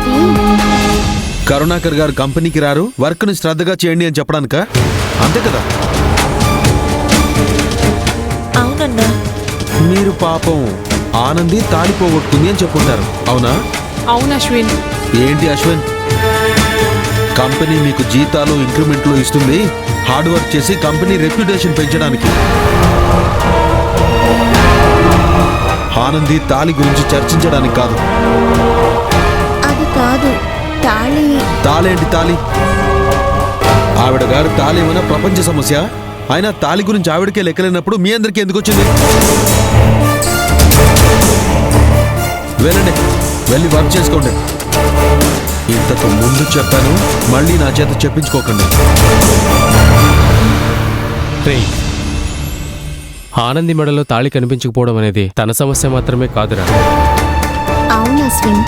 అది కరుణాకర్ గారు కంపెనీకి రారు, వర్క్ ని శ్రద్ధగా చేయండి అని చెప్పడానిక? అంతే కదా? అవునన్నా. మీరు పాపం ఆనంది తాళి పోగొట్టుకుంది అని చెప్పుంటారు, అవునా? అవును అశ్విన్. ఏంటి అశ్విన్, కంపెనీ మీకు జీతాలు ఇంక్రిమెంట్లు ఇస్తుంది హార్డ్ వర్క్ చేసి కంపెనీ రెప్యుటేషన్ పెంచడానికి. ఆనంది తాళి గురించి చర్చించడానికి కాదు. అది కాదు, తాళేంటి తాళి? ఆవిడ గారు తాళి ఏమైనా ప్రపంచ సమస్య? అయినా తాళి గురించి ఆవిడకే లెక్కలేనప్పుడు మీ అందరికీ ఎందుకు వచ్చింది? వెళ్ళండి, వెళ్ళి వర్క్ చేసుకోండి. ఇంతకు ముందు చెప్పాను, మళ్ళీ నా చేత చెప్పించుకోకండి. ఆనంది మెడలో తాళి కనిపించకపోవడం అనేది తన సమస్య మాత్రమే కాదురా. అవును అశ్విన్.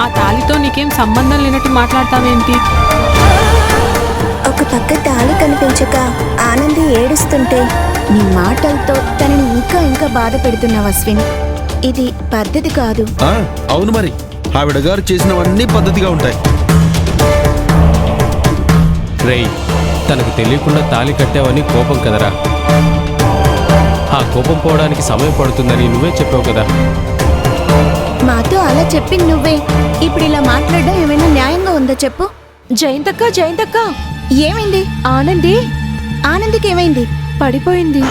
ఆ తాళితో నీకేం సంబంధం లేనట్టు మాట్లాడతావేంటి? ఒక పక్క తాళి కనిపించక ఆనంది ఏడుస్తుంటే నీ మాటలతో తనని ఇంకా బాధ పెడుతున్నావు అశ్విన్. ఇది పద్ధతి కాదు. అవును, మరి ఆవిడ గారు చేసినవన్నీ పద్ధతిగా ఉంటాయి. రేయ్, తనకు తెలియకుండా తాళి కట్టావని కోపం కదరా. ఆ కోపం పోవడానికి సమయం పడుతుందని నువ్వే చెప్పావు కదా. మాతో అలా చెప్పింది నువ్వే. ఇప్పుడు ఇలా మాట్లాడడం ఏమైనా న్యాయంగా ఉందా చెప్పు? జయంతక్క ఏమైంది? ఆనందికి ఏమైంది? పడిపోయింది.